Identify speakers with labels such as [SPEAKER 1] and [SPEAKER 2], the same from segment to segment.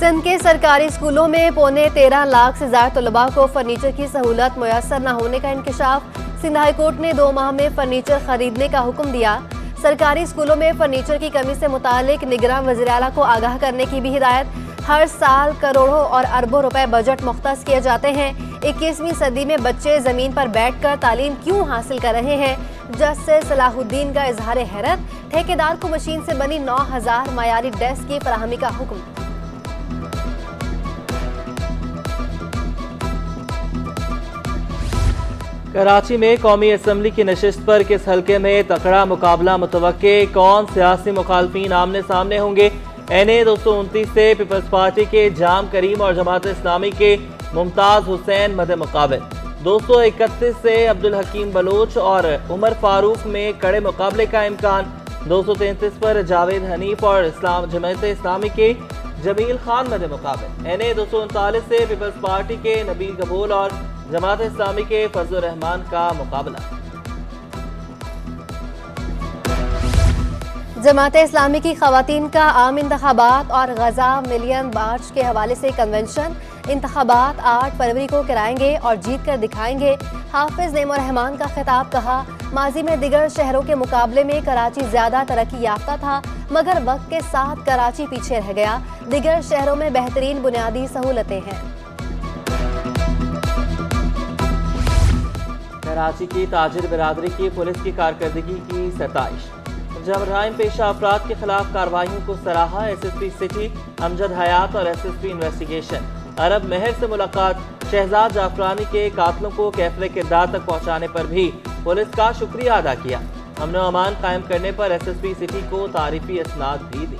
[SPEAKER 1] सिंध के सरकारी स्कूलों में पौने 13 लाख से ज्यादा तलबा को फर्नीचर की सहूलत मुयसर न होने का इंकशाफ। सिंध हाई कोर्ट ने 2 माह में फर्नीचर खरीदने का हुक्म दिया। सरकारी स्कूलों में फर्नीचर की कमी से मुतालिक निगरान वज़ीर आला को आगाह करने की भी हिदायत। हर साल करोड़ों और अरबों रुपए बजट मुख्तस किए जाते हैं। 21वीं सदी में बच्चे जमीन पर बैठकर तालीम क्यों हासिल कर रहे हैं? जस्टिस सलाहुद्दीन का इजहार हैरत। ठेकेदार को मशीन से बनी 9000 मायारी डेस्क की फराहमी का हुक्म।
[SPEAKER 2] कराची में कौमी असम्बली की नशिस्त पर किस हल्के में तकड़ा मुकाबला मुतवक्के? कौन सियासी मुखालफीन आमने सामने होंगे? NA 229 से पीपल्स पार्टी के जाम करीम और जमात इस्लामी के मुमताज हुसैन मदे मुकाबले। 231 से अब्दुल हकीम बलोच और उमर फारूक में कड़े मुकाबले का इम्कान। 233 पर जावेद हनीफ और जमात इस्लामी के जमील खान मदे मुकाबले। NA 239 से पीपल्स पार्टी के नबील कबूल और जमात इस्लामी के फजल रहमान का मुकाबला।
[SPEAKER 1] जमात इस्लामी की खवातीन का आम इंतखाबात और गजा मिलियन मार्च के हवाले से कन्वेंशन। इंतखाबात 8 फरवरी को कराएंगे और जीत कर दिखाएंगे। हाफिज नेमो रहमान का खिताब। कहा, माजी में दिगर शहरों के मुकाबले में कराची ज्यादा तरक्की याफ्ता था, मगर वक्त के साथ कराची पीछे रह गया। दिगर शहरों में बेहतरीन बुनियादी सहूलतें हैं।
[SPEAKER 2] कराची की ताजिर बिरादरी की पुलिस की कारकर्दगी की सताइश। जराइम पेशा अफराद के खिलाफ कार्रवाइयों को सराहा। SSP सिटी अमजद हयात और SSP इन्वेस्टिगेशन। अरब मेहर से मुलाकात। शहजाद जाफरानी के कातलों को कैफरे किरदार तक पहुंचाने पर भी पुलिस का शुक्रिया अदा किया। अमन व अमान कायम करने पर SSP सिटी को तारीफी इसनाद भी दी।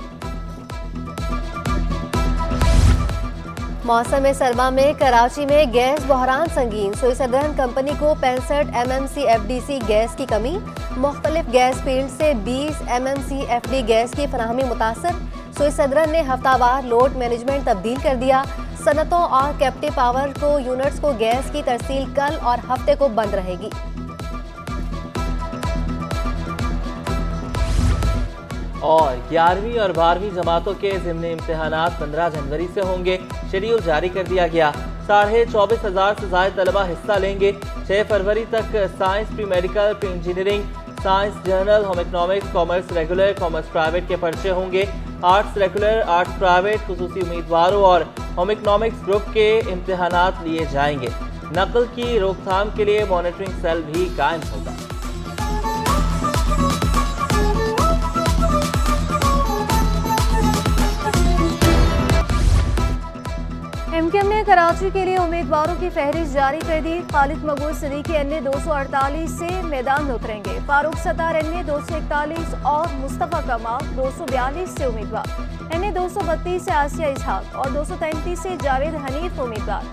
[SPEAKER 1] मौसम सरमा में कराची में गैस बहरान संगीन। सुई सदरन कंपनी को 65 MMC FDC गैस की कमी। मुख्तलिफ गैस फील्ड से 20 MMC FD गैस की फराहमी मुतासर। सुई सदरन ने हफ्तावार लोड मैनेजमेंट तब्दील कर दिया। सनतों और कैप्टिव पावर को यूनिट्स को गैस की तरसील कल और हफ्ते को बंद रहेगी।
[SPEAKER 2] और 11वीं और 12वीं जमातों के ज़िमनी इम्तिहानात 15 जनवरी से होंगे। शेड्यूल जारी कर दिया गया। 24,500 से ज्यादा तलबा हिस्सा लेंगे। 6 फरवरी तक science, pre medical, pre engineering, science journal, home economics, commerce regular, commerce private के पर्चे होंगे। आर्ट्स रेगुलर, आर्ट्स प्राइवेट, खुसूसी उम्मीदवारों और होम इकनॉमिक्स ग्रुप के इम्तिहानात लिए जाएंगे। नकल की रोकथाम के लिए मॉनिटरिंग सेल भी कायम होगा।
[SPEAKER 1] MKM ने कराची के लिए उम्मीदवारों की फहरिस्त जारी कर दी। खालिद मकबूल सिद्दीकी NA 248 से मैदान में उतरेंगे। फारूक सत्तार NA 241 और मुस्तफ़ा कमाल 242 से उम्मीदवार। NA 232 से आसिया इसहाक और 233 से जावेद हनीफ उम्मीदवार।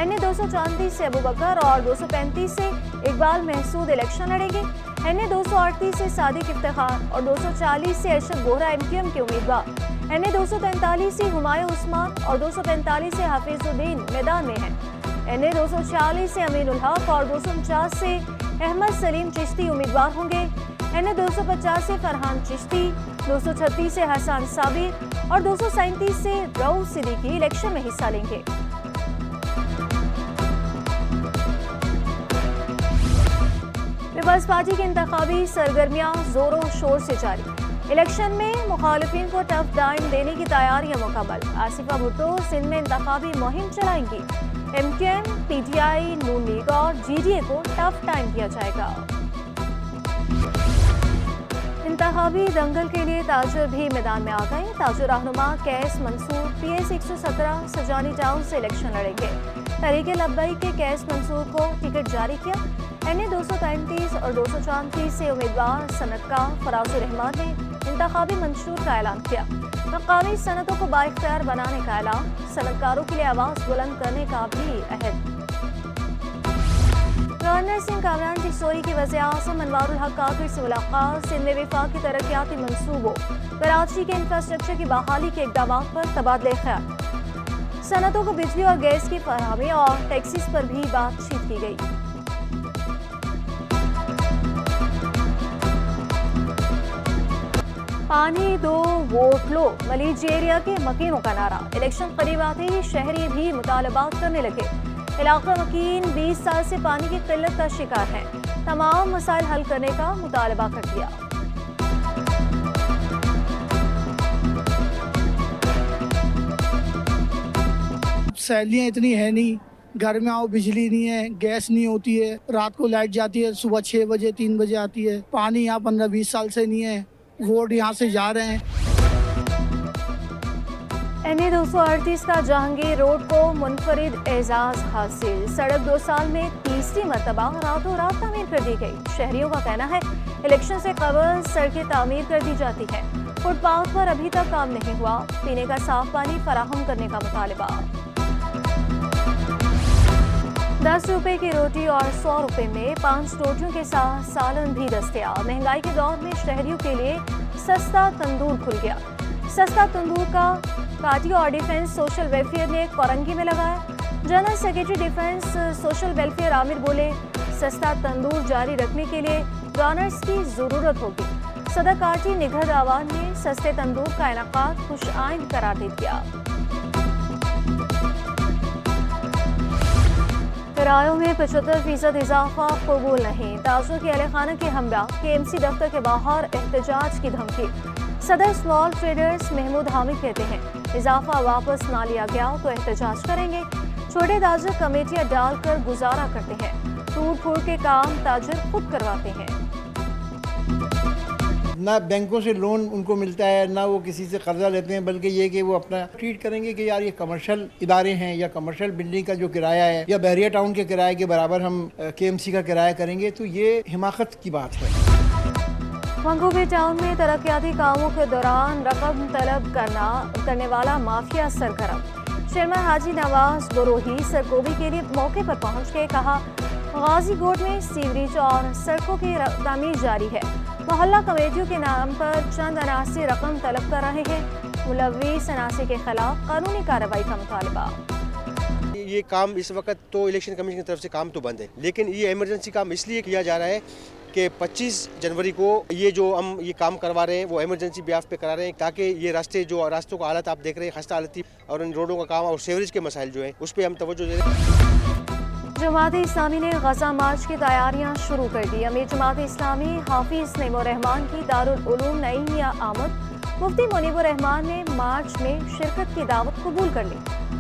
[SPEAKER 1] NA 234 से अबू बकर और 235 से इकबाल महसूद इलेक्शन लड़ेंगे। NA 238 से सादिक इफ्तिखार और 240 से अरशद बोहरा MKM के उम्मीदवार। NA 243 से हुमायूं उस्मान और 245 से हाफिजुद्दीन मैदान में हैं। NA 246 से अमीनुल हक और 249 से अहमद सलीम चिश्ती उम्मीदवार होंगे। NA 250 से फरहान चिश्ती, 236 से हसन साबिर और 237 से रऊफ सिद्दीकी इलेक्शन में हिस्सा लेंगे। पीपल्स पार्टी की इंतखाबी सरगर्मियां जोरों शोर से जारी। इलेक्शन में मुखालिफिन को टफ टाइम देने की तैयारियां मुकम्मल। आसिफा भुट्टो सिंध में इंतखाबी मुहिम चलाएंगी। MKM, PTI, नून लीग और GDA को टफ टाइम दिया जाएगा। इंतखाबी दंगल के लिए ताजर भी मैदान में आ गए। ताजर रहनुमा कैस मंसूर PS 117 सजानी टाउन से इलेक्शन लड़ेंगे। तहरीक लब्बैक के कैस मंसूर को टिकट जारी किया। NA 235 और 234 से उम्मीदवार सनतकार फराजुर रहमान ने इंतखाबी मंशूर का ऐलान किया। मकामी सनतों को बाइख्तियार बनाने का ऐलान। सनतकारों के लिए आवाज बुलंद करने का भी अहद। गवर्नर सिंह कामरान की स्टोरी की वज़ीर-ए-आज़म अनवारुल हक काकिर से मुलाकात। सिंध में वफाकी तरक्याती मंसूबों, कराची के इंफ्रास्ट्रक्चर की बहाली के इक़दाम पर तबादले ख्याल। सनतों को बिजली और गैस की फराहमी और टैक्सीज पर भी बातचीत की गई। पानी दो वोट लो, मलीज एरिया के मकीनों का नारा। इलेक्शन करीब आते ही शहरी भी मुतालबात करने लगे। इलाका मकीन 20 साल से पानी की किल्लत का शिकार है। तमाम मसाइल हल करने का मुतालबा कर दिया।
[SPEAKER 3] सैलियाँ इतनी है नहीं, घर में आओ बिजली नहीं है, गैस नहीं होती है, रात को लाइट जाती है, सुबह 6 बजे 3 बजे आती है। पानी यहाँ 15-20 साल से नहीं है। वोट यहाँ से जा रहे हैं।
[SPEAKER 1] NA 238 का जहांगीर रोड को मुनफरिद एजाज हासिल। सड़क 2 साल में तीसरी मरतबा रातों रात तामीर कर दी गई। शहरियों का कहना है इलेक्शन से कबल सड़कें तामीर कर दी जाती हैं। फुटपाथ पर अभी तक काम नहीं हुआ। पीने का साफ पानी फराहम करने का मुतालबा। 10 रुपए की रोटी और 100 रुपए में 5 रोटियों के साथ सालन भी दस्तयाब। महंगाई के दौर में शहरियों के लिए सस्ता तंदूर खुल गया। सस्ता तंदूर का पार्टी और डिफेंस सोशल वेलफेयर ने कोरंगी में लगाया। General secretary defence social welfare Aamir बोले, सस्ता तंदूर जारी रखने के लिए डोनर्स की जरूरत होगी। सदर पार्टी निगहत आवान ने सस्ते तंदूर का इनेकाद खुश आइंद करार दे दिया। किरायों में 75% इजाफा कबूल नहीं। ताजों के अहले खाना के हमरा KMC दफ्तर के बाहर एहतजाज की धमकी। सदर स्मॉल ट्रेडर्स महमूद हामिद कहते हैं इजाफा वापस ना लिया गया तो एहतजाज करेंगे। छोटे ताजर कमेटियां डालकर गुजारा करते हैं। टूट फूट के काम ताजर खुद करवाते हैं।
[SPEAKER 4] ना बैंकों से लोन उनको मिलता है, ना वो किसी से कर्जा लेते हैं, बल्कि ये कि वो अपना ट्रीट करेंगे कि यार ये कमर्शियल इदारे हैं या कमर्शियल बिल्डिंग का जो किराया है या बहरिया टाउन के किराए के बराबर हम KMC का किराया करेंगे, तो ये हिमाकत की बात है।
[SPEAKER 1] मंगूबी टाउन में तरक्याती कामों के दौरान रकम तलब करने वाला माफिया सरगर्म। चेयरमैन हाजी नवाज बरोही सरगोबी के लिए मौके पर पहुंच के कहा गाजी कोट में सीवरेज और सड़कों की तामीर जारी है। मोहल्ला कमेटियों के नाम पर चंद अनासी रकम तलब कर रहे हैं। मुलव्विस अनासी के खिलाफ कानूनी कार्रवाई का मुतालबा।
[SPEAKER 5] ये काम इस वक्त तो इलेक्शन कमीशन की तरफ से काम तो बंद है, लेकिन ये इमरजेंसी काम इसलिए किया जा रहा है कि 25 जनवरी को ये जो हम ये काम करवा रहे हैं वो इमरजेंसी ब्याफ पे करा रहे हैं, ताकि ये रास्तों का हालत आप देख रहे हैं, खस्ता हालत थी, और इन रोडों का काम और सीवरेज के मसाइल जो हैं उस पर हम तवज्जो दे रहे हैं।
[SPEAKER 1] जमात इस्लामी ने गजा मार्च की तैयारियां शुरू कर दी। अमीर जमात इस्लामी हाफिज नईमुर रहमान की दारुल उलूम नईम में आमद। मुफ्ती मुनीबुर रहमान ने मार्च में शिरकत की दावत कबूल कर ली।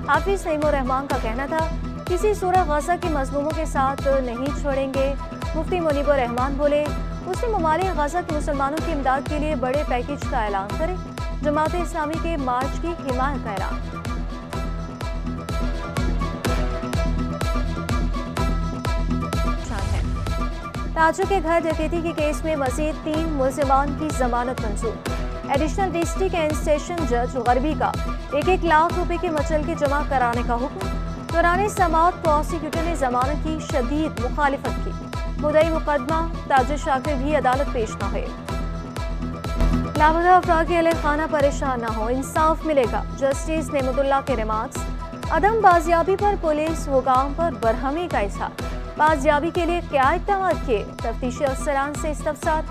[SPEAKER 1] हाफिज नईमुर रहमान का कहना था किसी सूरत गजा के मजलूमों के साथ नहीं छोड़ेंगे। मुफ्ती मुनीबुर रहमान बोले मुस्लिम ममालिक गजा के मुसलमानों की इमदाद के लिए बड़े पैकेज का ऐलान करें। जमात इस्लामी के मार्च की हिमायत का ऐलान। ताजों के घर डकैती के केस में मजीद 3 मुलजिमान की जमानत मंजूर। एडिशनल डिस्ट्रिक्ट एंड सेशन जज गरबी का 1-1 लाख रुपए के मचलके जमा कराने का हुक्म। दौरान समाअत प्रोसिक्यूटर ने जमानत की शदीद मुखालिफत की। मुद्दई मुकदमा ताजर शाकिर भी अदालत पेश न हुए। लापता अफराद के अहले खाना परेशान न हो, इंसाफ मिलेगा। जस्टिस नेमतुल्लाह के रिमार्क्स। अदम बाजियाबी पर पुलिस हुकाम पर बरहमी का इजहार। बाजियाबी के लिए क्या इक़दाम किए, तफ्तीशी अफसरान से इस्तफसार।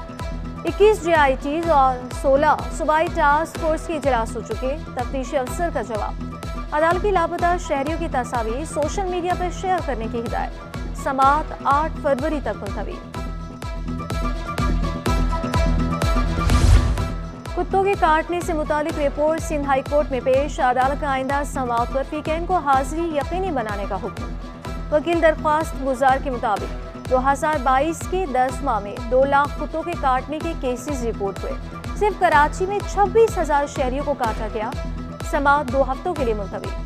[SPEAKER 1] 21 JITs और 16 सूबाई टास्क फोर्स के इजलास हो चुके, तफ्तीशी अफसर का जवाब। अदालत की लापता शहरियों की तस्वीर सोशल मीडिया पर शेयर करने की हिदायत। समाअत 8 फरवरी तक मुलतवी। कुत्तों के काटने से मुतालिक रिपोर्ट सिंध हाई कोर्ट में पेश। अदालत का आइंदा समाअत पर वीकेंड को हाजिरी यकीनी बनाने का हुक्म। वकील दरख्वास्त गुजार के मुताबिक 2022 के 10 माह में 2 लाख कुत्तों के काटने के केसेस रिपोर्ट हुए। सिर्फ कराची में 26,000 शहरियों को काटा गया। समाअत 2 हफ्तों के लिए मुलतवी।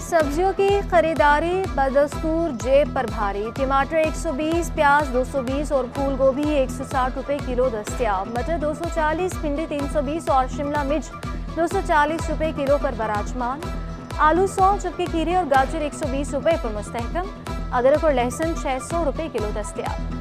[SPEAKER 1] सब्जियों की खरीदारी बदस्तूर जेब पर भारी। टमाटर 120, प्याज 220 और फूल गोभी 160 रुपए किलो दस्तयाब। मटर 240, भिंडी 320 और शिमला मिर्च 240 रुपए किलो पर बराजमान। आलू 100, जबकि खीरे और गाजर 120 रुपए पर मुस्तहकम। अदरक और लहसुन 600 रुपए किलो दस्तयाब।